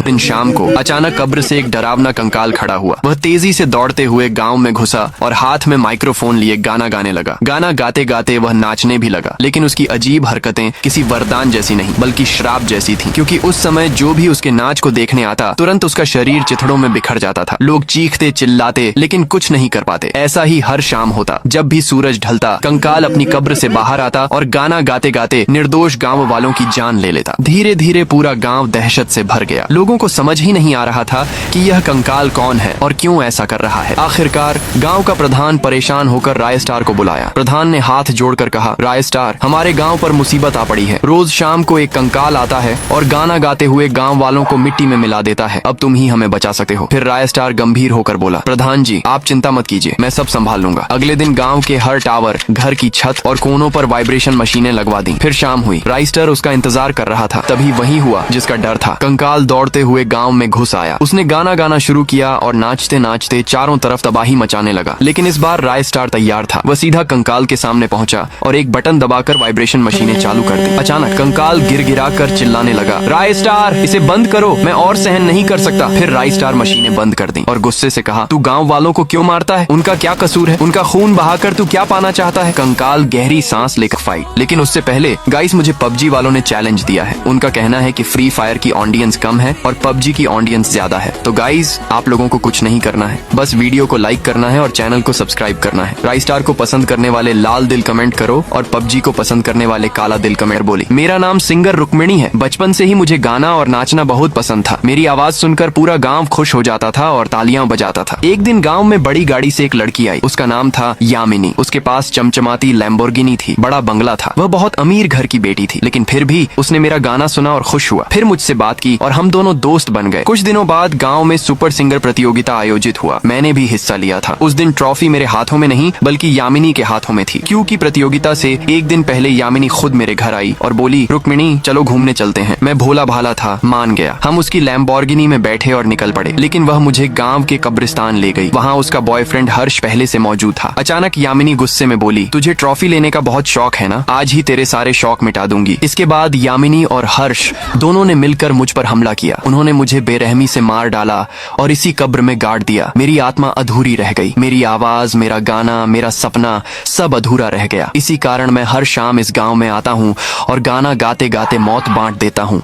दिन शाम को अचानक कब्र से एक डरावना कंकाल खड़ा हुआ। वह तेजी से दौड़ते हुए गांव में घुसा और हाथ में माइक्रोफोन लिए गाना गाने लगा। गाना गाते गाते वह नाचने भी लगा, लेकिन उसकी अजीब हरकतें किसी वरदान जैसी नहीं बल्कि श्राप जैसी थी, क्योंकि उस समय जो भी उसके नाच को देखने आता तुरंत उसका शरीर चिथड़ों में बिखर जाता था। लोग चीखते चिल्लाते लेकिन कुछ नहीं कर पाते। ऐसा ही हर शाम होता। जब भी सूरज ढलता कंकाल अपनी कब्र से बाहर आता और गाना गाते गाते निर्दोष गांव वालों की जान ले लेता। धीरे धीरे पूरा गांव दहशत से भर गया। लोगों को समझ ही नहीं आ रहा था कि यह कंकाल कौन है और क्यों ऐसा कर रहा है। आखिरकार गांव का प्रधान परेशान होकर राय स्टार को बुलाया। प्रधान ने हाथ जोड़कर कहा, राय स्टार, हमारे गांव पर मुसीबत आ पड़ी है। रोज शाम को एक कंकाल आता है और गाना गाते हुए गांव वालों को मिट्टी में मिला देता है। अब तुम ही हमें बचा सकते हो। फिर राय स्टार गंभीर होकर बोला, प्रधान जी, आप चिंता मत कीजिए, मैं सब संभाल लूंगा। अगले दिन गांव के हर टावर, घर की छत और कोनों पर वाइब्रेशन मशीनें लगवा दी। फिर शाम हुई। राय स्टार उसका इंतजार कर रहा था। तभी वही हुआ जिसका डर था। कंकाल दौड़ते हुए गांव में घुस आया। उसने गाना गाना शुरू किया और नाचते नाचते चारों तरफ तबाही मचाने लगा। लेकिन इस बार राय स्टार तैयार था। वह सीधा कंकाल के सामने पहुंचा और एक बटन दबाकर वाइब्रेशन मशीनें चालू कर दी। अचानक कंकाल गिरगिरा कर चिल्लाने लगा, राय स्टार, इसे बंद करो, मैं और सहन नहीं कर सकता। फिर राय स्टार मशीनें बंद कर दी और गुस्से से कहा, तू गांव वालों को क्यों मारता है? उनका क्या कसूर है? उनका खून बहाकर तू क्या पाना चाहता है? कंकाल गहरी सांस लेकर फाइट। लेकिन उससे पहले गाइस, मुझे पबजी वालों ने चैलेंज दिया है। उनका कहना है कि फ्री फायर की ऑडियंस कम है और पबजी की ऑडियंस ज्यादा है। तो गाइस, आप लोगों को कुछ नहीं करना है, बस वीडियो को लाइक करना है और चैनल को सब्सक्राइब करना है। राय स्टार को पसंद करने वाले लाल दिल कमेंट करो और पबजी को पसंद करने वाले काला दिल कमेंट बोली। मेरा नाम सिंगर रुक्मिणी है। बचपन से ही मुझे गाना और नाचना बहुत पसंद था। मेरी आवाज सुनकर पूरा गांव खुश हो जाता था और तालियां बजाता था। एक दिन गांव में बड़ी गाड़ी से एक लड़की आई। उसका नाम था यामिनी। उसके पास चमचमाती लैम्बोर्गिनी थी, बड़ा बंगला था। वह बहुत अमीर घर की बेटी थी, लेकिन फिर भी उसने मेरा गाना सुना और खुश हुआ। फिर मुझसे बात की और हम दोनों दोस्त बन गए। कुछ दिनों बाद गांव में सुपर सिंगर प्रतियोगिता आयोजित हुआ। मैंने भी हिस्सा लिया था। उस दिन ट्रॉफी मेरे हाथों में नहीं बल्कि यामिनी के हाथों में थी, क्योंकि प्रतियोगिता से एक दिन पहले यामिनी खुद मेरे घर आई और बोली, रुक्मिणी, चलो घूमने चलते हैं। मैं भोला भाला था, मान गया। हम उसकी लैम्बोर्गिनी में बैठे और निकल पड़े। लेकिन वह मुझे गांव के कब्रिस्तान ले गई। वहाँ उसका बॉयफ्रेंड हर्ष पहले से मौजूद था। अचानक यामिनी गुस्से में बोली, तुझे ट्रॉफी लेने का बहुत शौक है ना? आज ही तेरे सारे शौक मिटा दूंगी। इसके बाद यामिनी और हर्ष दोनों ने मिलकर मुझ पर हमला किया। उन्होंने मुझे बेरहमी से मार डाला और इसी कब्र में गाड़ दिया। मेरी आत्मा अधूरी रह गई। मेरी आवाज, मेरा गाना, मेरा सपना सब अधूरा रह गया। इसी कारण मैं हर शाम इस गांव में आता हूँ और गाना गाते गाते मौत बांट देता हूँ।